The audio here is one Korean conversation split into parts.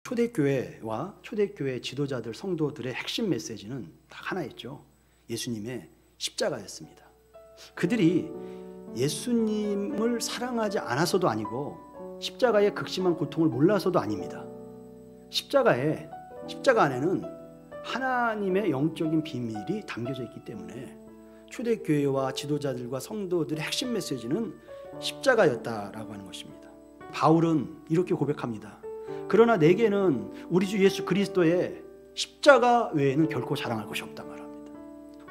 초대교회와 초대교회 지도자들, 성도들의 핵심 메시지는 딱 하나였죠. 예수님의 십자가였습니다. 그들이 예수님을 사랑하지 않아서도 아니고 십자가의 극심한 고통을 몰라서도 아닙니다. 십자가 안에는 하나님의 영적인 비밀이 담겨져 있기 때문에 초대교회와 지도자들과 성도들의 핵심 메시지는 십자가였다라고 하는 것입니다. 바울은 이렇게 고백합니다. 그러나 내게는 우리 주 예수 그리스도의 십자가 외에는 결코 자랑할 것이 없다 말합니다.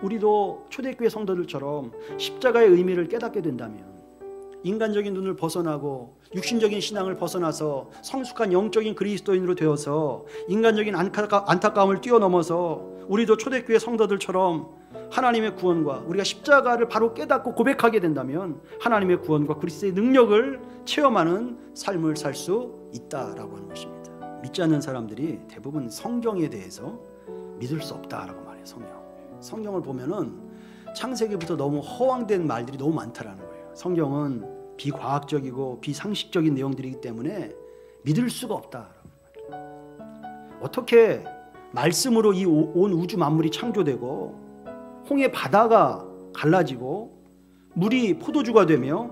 우리도 초대교회 성도들처럼 십자가의 의미를 깨닫게 된다면 인간적인 눈을 벗어나고 육신적인 신앙을 벗어나서 성숙한 영적인 그리스도인으로 되어서 인간적인 안타까움을 뛰어넘어서 우리도 초대교회 성도들처럼 하나님의 구원과 우리가 십자가를 바로 깨닫고 고백하게 된다면 하나님의 구원과 그리스도의 능력을 체험하는 삶을 살 수 있다라고 하는 것입니다. 믿지 않는 사람들이 대부분 성경에 대해서 믿을 수 없다라고 말해요. 성경을 보면은 창세기부터 너무 허황된 말들이 너무 많다라는 거예요. 성경은 비과학적이고 비상식적인 내용들이기 때문에 믿을 수가 없다라고 말해요. 어떻게 말씀으로 이 온 우주 만물이 창조되고 홍해 바다가 갈라지고 물이 포도주가 되며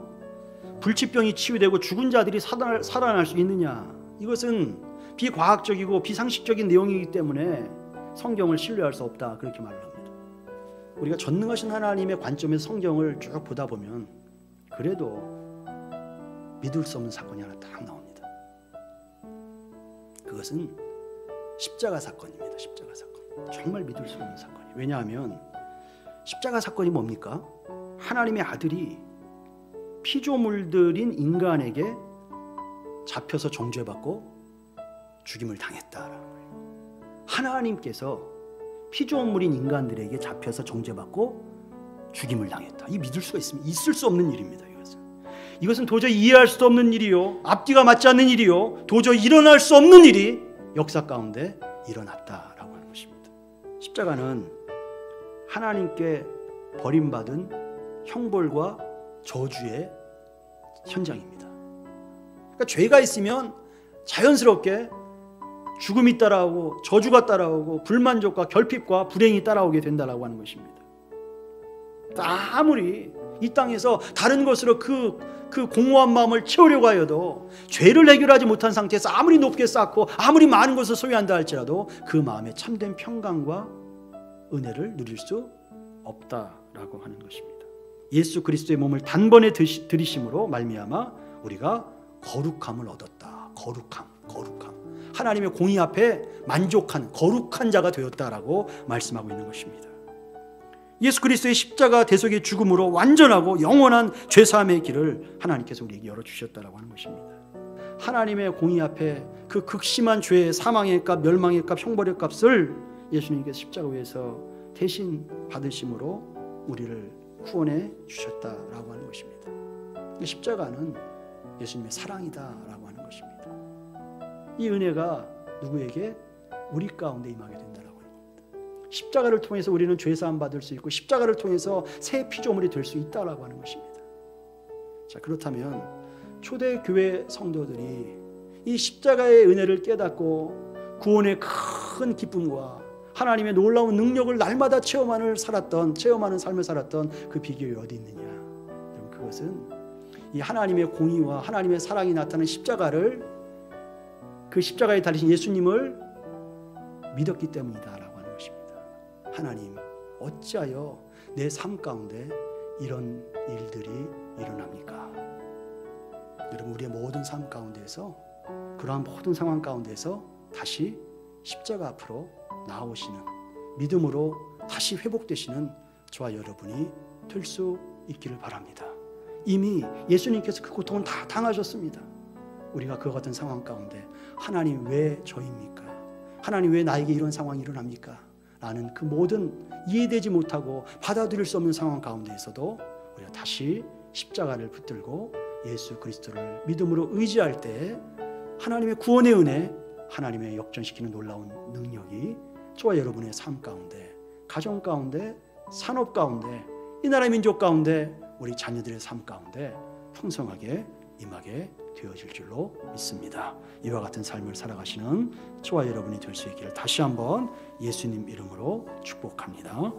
불치병이 치유되고 죽은 자들이 살아날 수 있느냐? 이것은 비과학적이고 비상식적인 내용이기 때문에 성경을 신뢰할 수 없다, 그렇게 말을 합니다. 우리가 전능하신 하나님의 관점에서 성경을 쭉 보다 보면 그래도 믿을 수 없는 사건이 하나 딱 나옵니다. 그것은 십자가 사건입니다. 십자가 사건. 정말 믿을 수 없는 사건이에요. 왜냐하면 십자가 사건이 뭡니까? 하나님의 아들이 피조물들인 인간에게 잡혀서 정죄받고 죽임을 당했다라는 거예요. 하나님께서 피조물인 인간들에게 잡혀서 정죄받고 죽임을 당했다. 이 믿을 수가 있을 수 없는 일입니다. 이것은 도저히 이해할 수 없는 일이요, 앞뒤가 맞지 않는 일이요, 도저히 일어날 수 없는 일이 역사 가운데 일어났다라고 하는 것입니다. 십자가는 하나님께 버림받은 형벌과 저주의 현장입니다. 그러니까 죄가 있으면 자연스럽게 죽음이 따라오고 저주가 따라오고 불만족과 결핍과 불행이 따라오게 된다라고 하는 것입니다. 아무리 이 땅에서 다른 것으로 그 공허한 마음을 채우려고 하여도 죄를 해결하지 못한 상태에서 아무리 높게 쌓고 아무리 많은 것을 소유한다 할지라도 그 마음에 참된 평강과 은혜를 누릴 수 없다라고 하는 것입니다. 예수 그리스도의 몸을 단번에 들이심으로 말미암아 우리가 거룩함을 얻었다. 거룩함. 하나님의 공의 앞에 만족한 거룩한 자가 되었다라고 말씀하고 있는 것입니다. 예수 그리스도의 십자가 대속의 죽음으로 완전하고 영원한 죄사함의 길을 하나님께서 우리에게 열어주셨다라고 하는 것입니다. 하나님의 공의 앞에 그 극심한 죄의 사망의 값, 멸망의 값, 형벌의 값을 예수님께서 십자가 위에서 대신 받으심으로 우리를 구원해 주셨다라고 하는 것입니다. 십자가는 예수님의 사랑이다라고 하는 것입니다. 이 은혜가 누구에게? 우리 가운데 임하게 된다라고 하는 겁니다. 십자가를 통해서 우리는 죄사함 받을 수 있고 십자가를 통해서 새 피조물이 될 수 있다라고 하는 것입니다. 자, 그렇다면 초대교회 성도들이 이 십자가의 은혜를 깨닫고 구원의 큰 기쁨과 하나님의 놀라운 능력을 날마다 체험하는 삶을 살았던 그 비결이 어디 있느냐? 여러분, 그것은 이 하나님의 공의와 하나님의 사랑이 나타나는 십자가를, 그 십자가에 달리신 예수님을 믿었기 때문이다라고 하는 것입니다. 하나님, 어찌하여 내 삶 가운데 이런 일들이 일어납니까? 여러분, 우리의 모든 삶 가운데서, 그러한 모든 상황 가운데서 다시 십자가 앞으로 나오시는, 믿음으로 다시 회복되시는 저와 여러분이 될 수 있기를 바랍니다. 이미 예수님께서 그 고통은 다 당하셨습니다. 우리가 그와 같은 상황 가운데 하나님 왜 저입니까? 하나님 왜 나에게 이런 상황이 일어납니까? 라는 그 모든 이해되지 못하고 받아들일 수 없는 상황 가운데에서도 우리가 다시 십자가를 붙들고 예수 그리스도를 믿음으로 의지할 때 하나님의 구원의 은혜, 하나님의 역전시키는 놀라운 능력이 저와 여러분의 삶 가운데, 가정 가운데, 산업 가운데, 이 나라의 민족 가운데, 우리 자녀들의 삶 가운데 풍성하게 임하게 되어질 줄로 믿습니다. 이와 같은 삶을 살아가시는 저와 여러분이 될 수 있기를 다시 한번 예수님 이름으로 축복합니다.